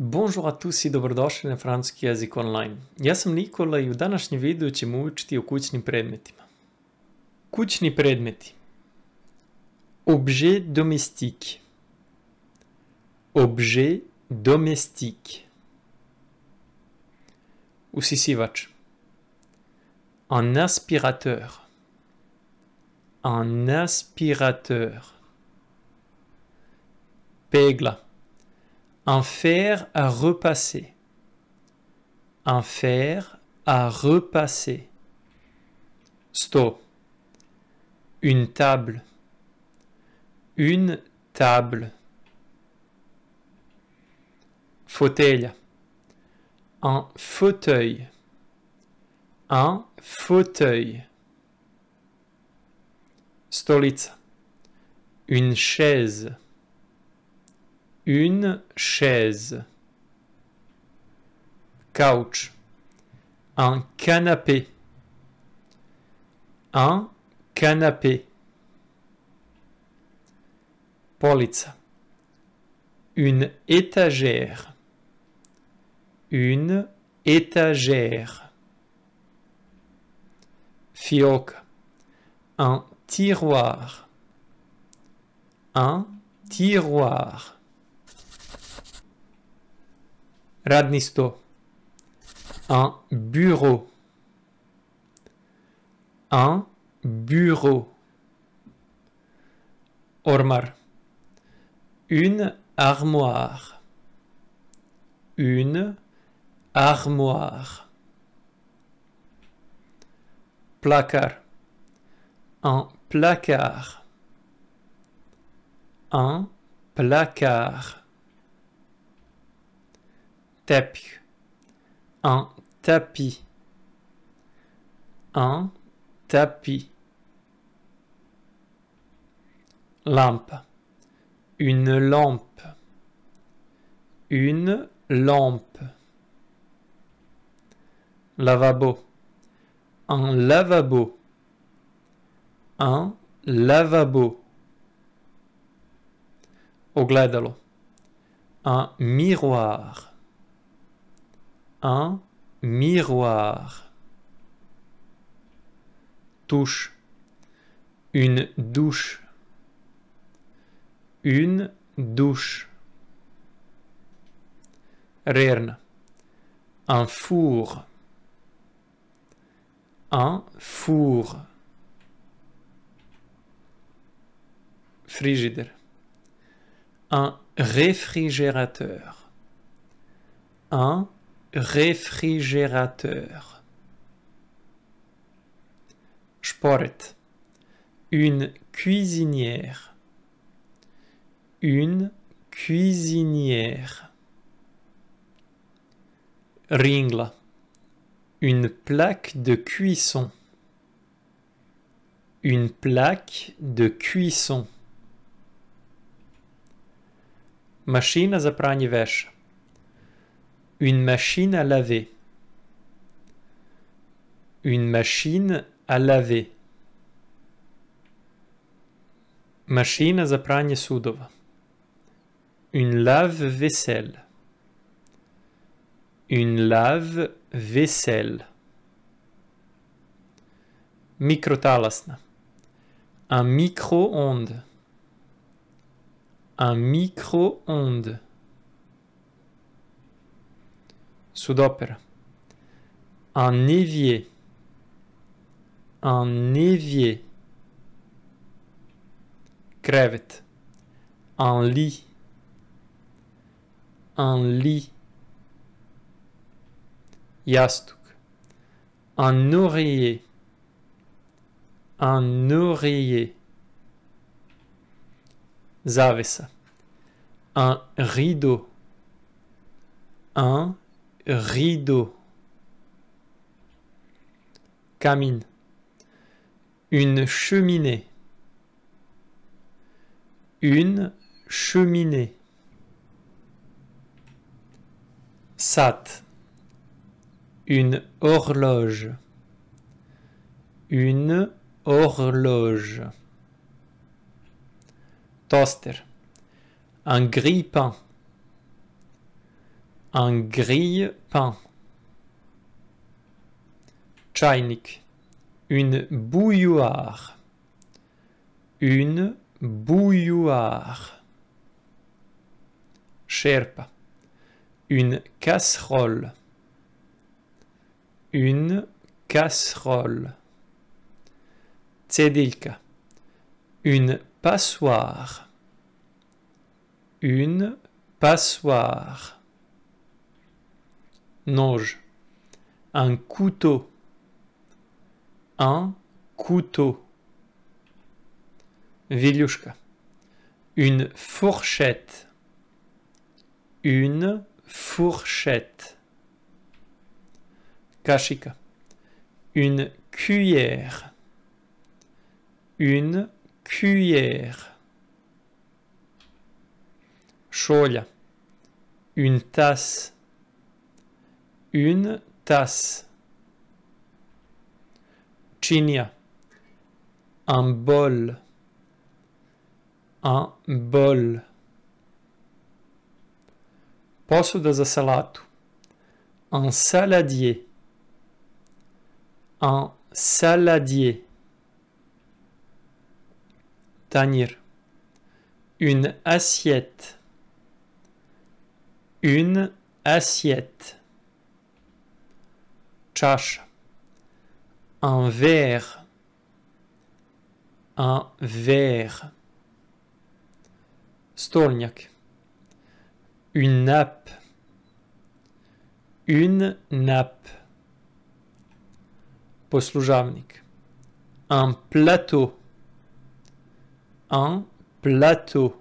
Bonjour a tous i dobrodošli na francuski jezik online. Ja sam Nikola i u današnjem videu ćemo učiti o kućnim predmetima. Kućni predmeti. Objet domestique. Objet domestique. Usisivač. Un aspirateur. Un aspirateur. Pegla. Un fer à repasser. Un fer à repasser. Sto. Une table. Une table. Fauteuil. Un fauteuil. Un fauteuil. Stolica. Une chaise. Une chaise. Couch. Un canapé. Un canapé. Polica. Une étagère. Une étagère. Fioca. Un tiroir. Un tiroir. Radni sto. Un bureau. Un bureau. Ormar. Une armoire. Une armoire. Placard. Un placard. Un placard. Tapis. Un tapis. Un tapis. Lampe. Une lampe. Une lampe. Lavabo. Un lavabo. Un lavabo. Ogledalo. Un miroir. Un miroir. Touche. Une douche. Une douche. Rerne. Un four. Un four. Frigidaire. Un réfrigérateur. Un réfrigérateur. Sport. Une cuisinière. Une cuisinière. Ringla. Une plaque de cuisson. Une plaque de cuisson. Machine za pranje veša. Une machine à laver. Une machine à laver. Machine za pranje sudova. Une lave-vaisselle. Une lave-vaisselle. Mikrotalasna. Un micro-ondes. Un micro-ondes. Sudopera. Un évier. Un évier. Crevet. Un lit. Un lit. Jastuk. Un oreiller. Un oreiller. Zavesa. Un rideau. Un rideau. Camine. Une cheminée. Une cheminée. Sat. Une horloge. Une horloge. Toaster. Un grille-pain. Un grille-pain. Čajnik. Une bouilloire. Une bouilloire. Šerpa. Une casserole. Une casserole. Cediljka. Une passoire. Une passoire. Nož. Un couteau. Un couteau. Viljuška. Une fourchette. Une fourchette. Kašika. Une cuillère. Une cuillère. Šolja. Une tasse. Une tasse. Činija. Un bol. Un bol. Posuda za salatu. Un saladier. Un saladier. Tanjir. Une assiette. Une assiette. Čaša. Un verre. Un verre. Stolnjak. Une nappe. Une nappe. Poslužavnik. Un plateau. Un plateau.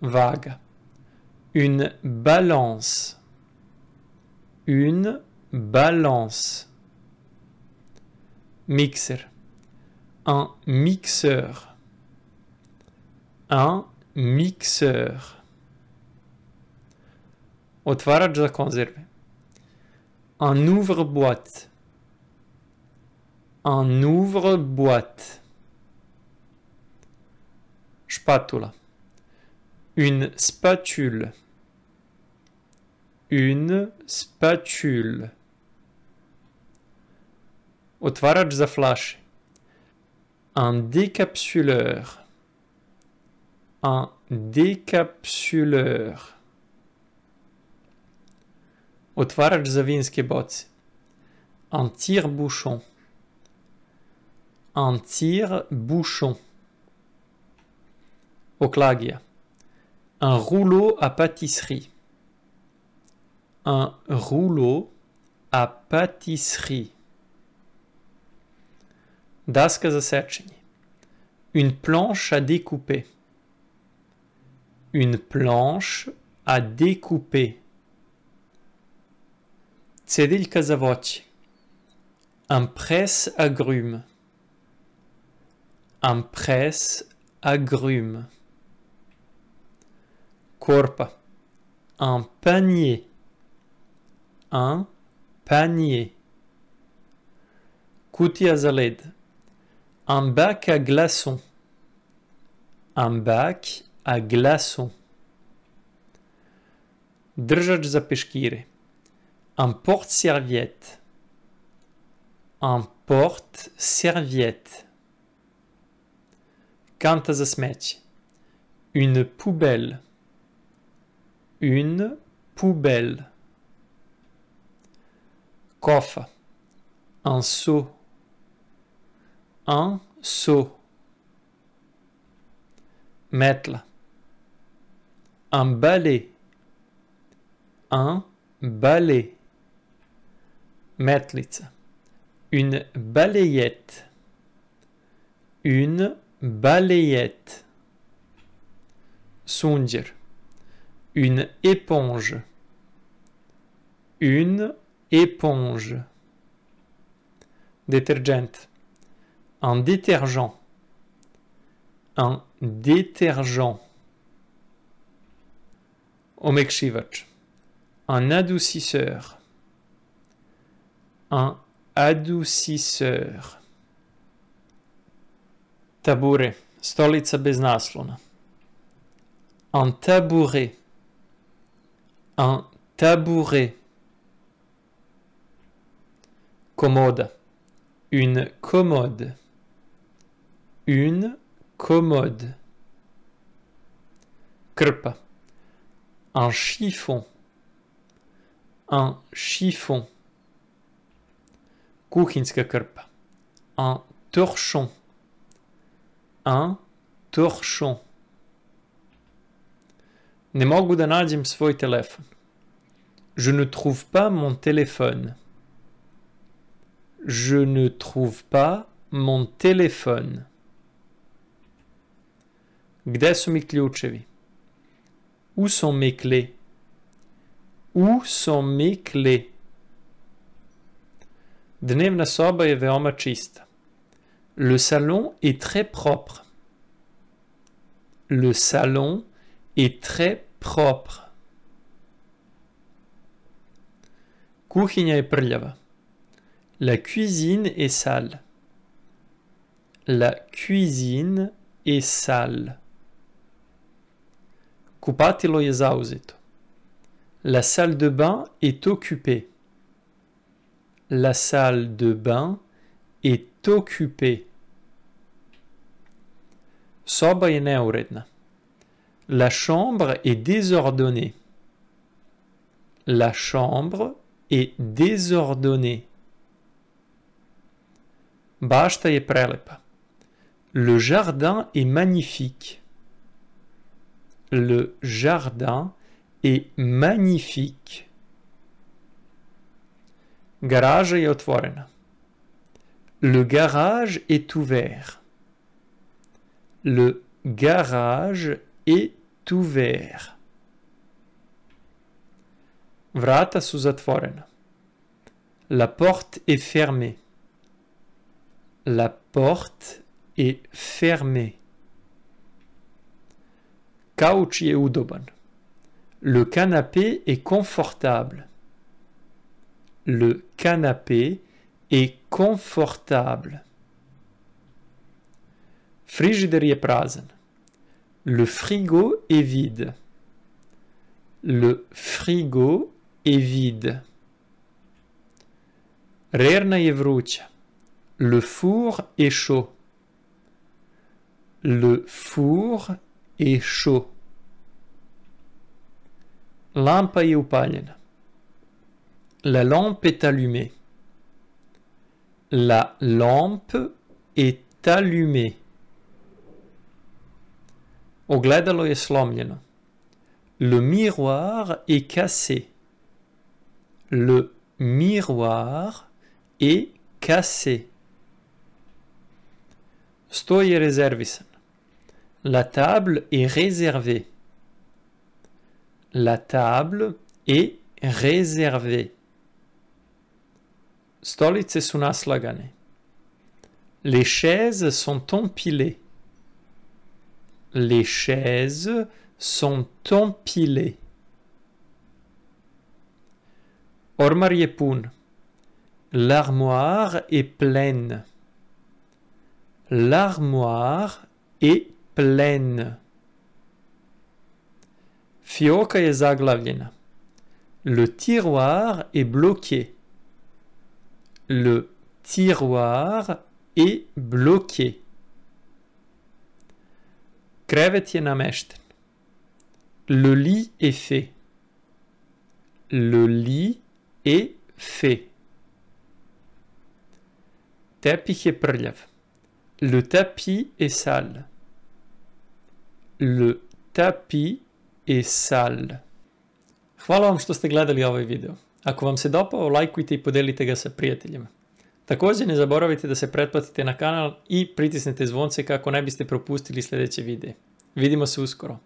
Vaga. Une balance. Une balance. Mixer. Un mixeur. Un mixeur. Otvarač za konzerve. Un ouvre-boîte. Un ouvre-boîte. Spatula. Une spatule. Une spatule. Otvarač za flaše. Un décapsuleur. Un décapsuleur. Otvarač za vinske boce. Un tire-bouchon. Un tire-bouchon. Oklagija. Un rouleau à pâtisserie. Un rouleau à pâtisserie. Daska za sečenje. Une planche à découper. Une planche à découper. Cediljka za voće. Un presse-agrumes. Un presse-agrumes. Korpa. Un panier. Un panier. Kutija za led. Un bac à glaçons. Un bac à glaçons. Držač za peškire. Un porte-serviette. Un porte-serviette. Kanta za smeće. Une poubelle. Une poubelle. Kofa. Un seau. Un seau. Metla. Un balai. Un balai. Metlica. Une balayette. Une balayette. Sunđer. Une éponge. Une éponge. Détergent. Un détergent. Un détergent. Omekšivač. Un adoucisseur. Un adoucisseur. Tabure. Stolica bez naslona. Un tabouret. Un tabouret. Commode. Une commode. Une commode. Krpa. Un chiffon. Un chiffon. Kuhinska krpa. Un torchon. Un torchon. Ne mogu da nađem svoj telefon. Je ne trouve pas mon téléphone. Je ne trouve pas mon téléphone. Gde su mi ključevi? Où sont mes clés? Où sont mes clés? Dnevna soba je veoma čista. Le salon est très propre. Le salon est très propre. Kuhinja je prljava. La cuisine est sale. La cuisine est sale. Kupatilo je zauzeto. La salle de bain est occupée. La salle de bain est occupée. Soba je neuredna. La chambre est désordonnée. La chambre est désordonnée. Bašta je prelepa. Le jardin est magnifique. Le jardin est magnifique. Garaža je otvorena. Le garage est ouvert. Le garage est ouvert. Vrata su zatvorena. La porte est fermée. La porte est fermée. Kauč je udoban. Le canapé est confortable. Le canapé est confortable. Frižider je prazan. Le frigo est vide. Le frigo est vide. Rerna je vruća. Le four est chaud. Le four est chaud. Lampa je upaljena. La lampe est allumée. La lampe est allumée. Ogledalo je slomljeno. Le miroir est cassé. Le miroir est cassé. Sto je rezervisan. La table est réservée. La table est réservée. Stolice su naslagane. Les chaises sont empilées. Les chaises sont empilées. Ormar je pun. L'armoire est pleine. L'armoire est pleine. Fioka je zaglavljena. Le tiroir est bloqué. Le tiroir est bloqué. Krevet je namešten. Le lit est fait. Le lit est fait. Tepih je prljav. Le tapis est sale. Le tapis est sale. Hvala vam što ste gledali ovaj video. Ako vam se dopao, lajkujte i podelite ga sa prijateljima. Također ne zaboravite da se pretplatite na kanal i pritisnete zvonce kako ne biste propustili sljedeće videe. Vidimo se uskoro.